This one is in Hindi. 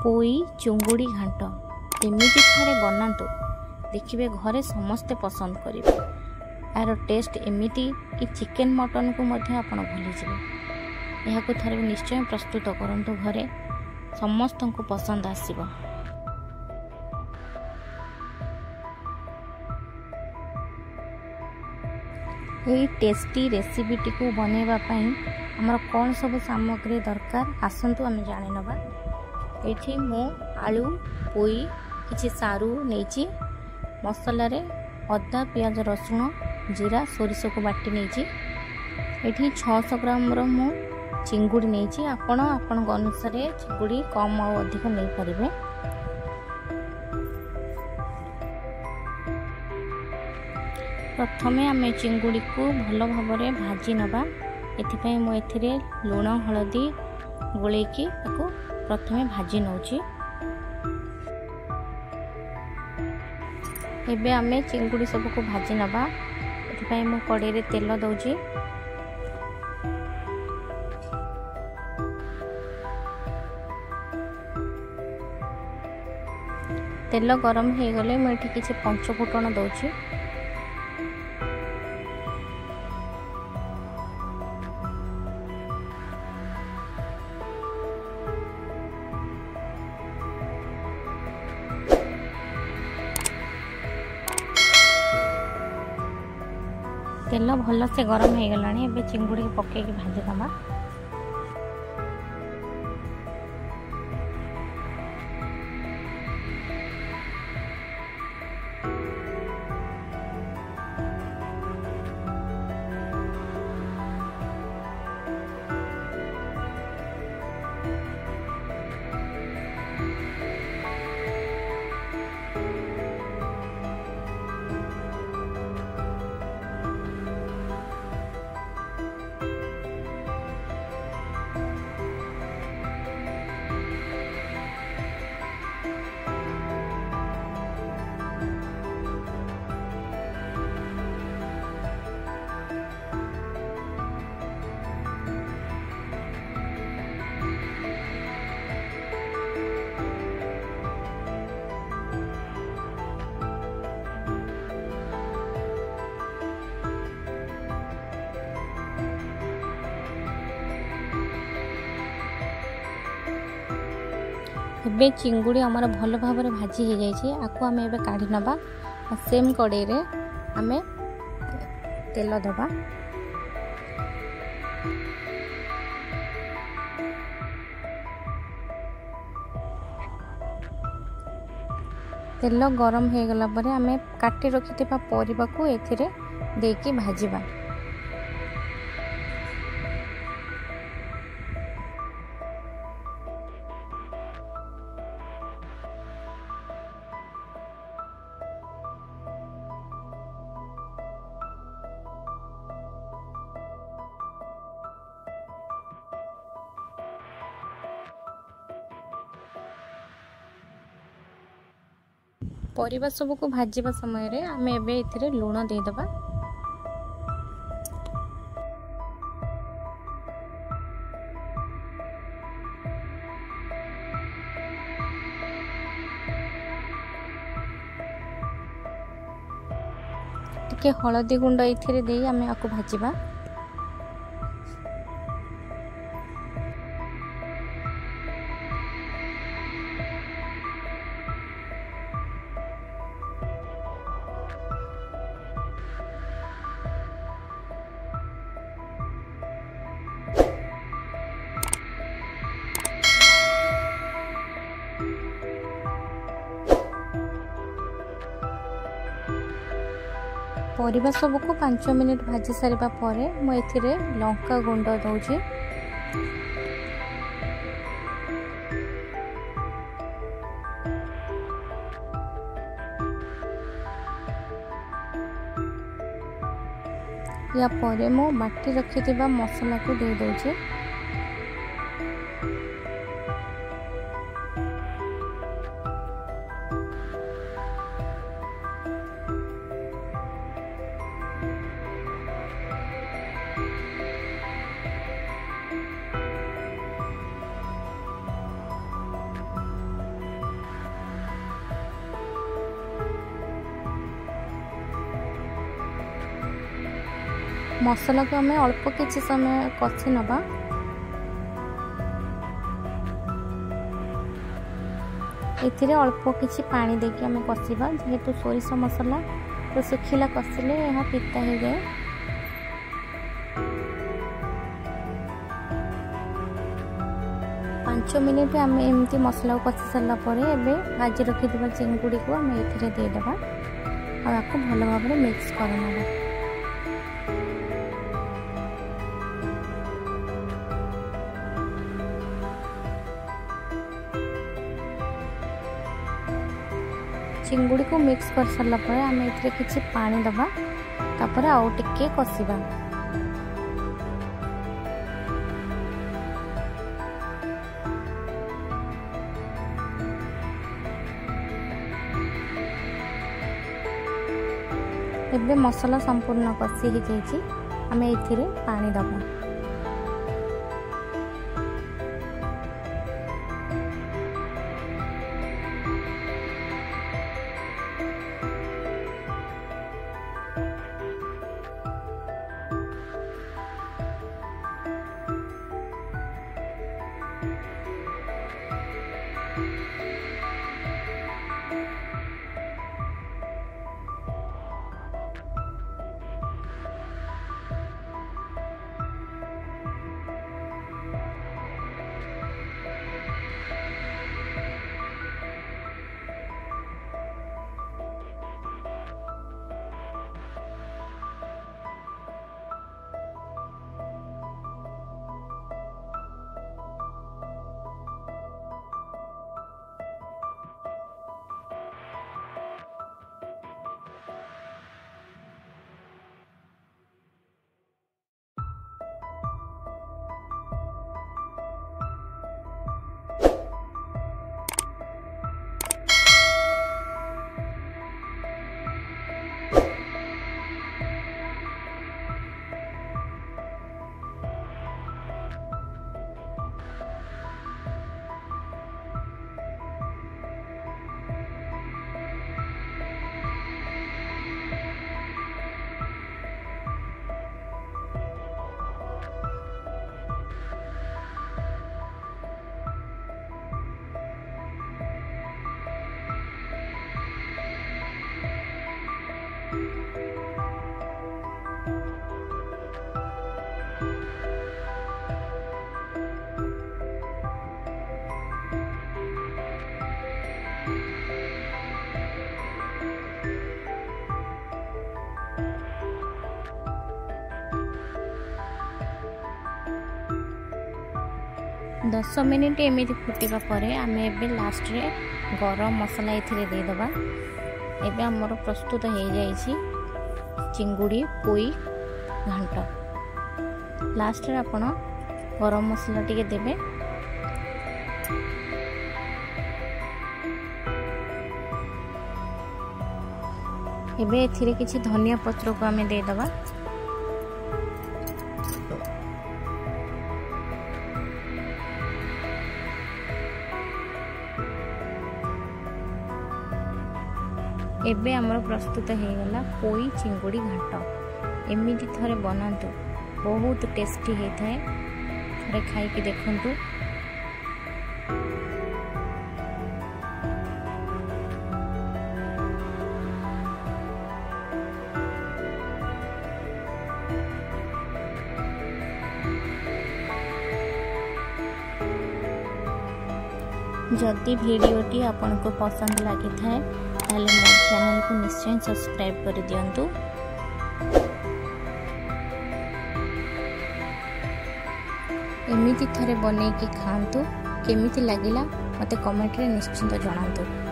पोई चुंगुड़ी घांट एमिति थे बनातु देखिए घरे समस्ते पसंद करेंगे। यार टेस्ट एमिति कि चिकेन मटन को आपण भूलीजे। यहाँ थे निश्चय प्रस्तुत करंतु घरे समस्त को पसंद आसीबो। यही टेस्टी रेसिपी को बनैबा आमर कौन सब सामग्री दरकार आसतु आम जानी नवा। ये मो आलू पोई किसी सारू नहीं मसला रे अदा पियाज रसुण जीरा सोरिष को बाटी नहीं। ये 600 ग्राम मु चिंगुड़ी नहीं। आपण अनुसार चिंगुड़ी कम आ अधिक नहीं पारे। प्रथमे आम चिंगुड़ी को भल भाव भाजी नवा। एथिपाई मु एथिरे लुण हलदी गोलेकी प्रथमे भाजी नौची। एबे आमे चिंगुड़ी सब को भाजी नवा। एथिपाई मु कड़ाई रे तेल दउची। तेल गरम हो गले मु एठी किछि पंच फुटण दउची। तेल भल से गरम हो गला। एबे चिंगुड़ी को पकेकी भाजी दमा। एबे चिंगुड़ी आमर भल भाव भाजी हो जाइए। आपको आम एबे काढ़ी नवा। सेम कड़ाई रे आमे तेल दबा। तेल गरम हो गला परे आमे काटी रखिथिबा परिबा को एथिरे देकी भाजीबा। परिबा सब को भाजीबा समय रे आमे एबे इथिरे लूण दे दबा। टिके हळदी गुंड इथिरे देई आमे आको भाजीबा। परिबा सब को 5 मिनिट भाजी सारिबा परे मु एथिरे लंका गुंड दउची। या परे मु बाटी रखिथिबा मसला को दे दउची। मसला को आम अल्प किछि समय कषि नबा। एथिरे अल्प किछि पानी देके आम कषिबा, जेहेतु सोरिष मसला तो सुखिला कषिले यह पिता हो जाए। पाँच मिनिट आम एमती मसला को कषि सारा पर भाजी रखी चिंगुड़ी को आम एथिरे देदेबा आपको भल भाव में मिक्स करना। चिंगुड़ी को मिक्स कर सारा पर आम एथिरे किछि पानी दबा, तापर आउ टिके कषिबा। एबे मसला संपूर्ण कषि हो जाइए, आम एथिरे पानी दबा। दस मिनिट एमती फुटा पर आम ए लास्ट रे गरम मसला ये देदेबा। एबे आमर प्रस्तुत हो जाइए चिंगुड़ी पोई घांट। लास्ट रे आपण गरम मसला टिके देबे। एबे एथिरे किछि धनिया पत्र को आम देदेबा। एबे आमर प्रस्तुत हो गला पोई चिंगुड़ी घांट। एमिति थरे बनातु, बहुत टेस्टी होता है। थरे खाई के देखंतु। जदि वीडियोटी आपनको पसंद लगी थाए ताले मो चैनल को निश्चय सब्सक्राइब कर दियंतु। एमिति थरे बनेकी खांतु। केमिति लागिला मते कमेंट रे निश्चिंत जणांतु।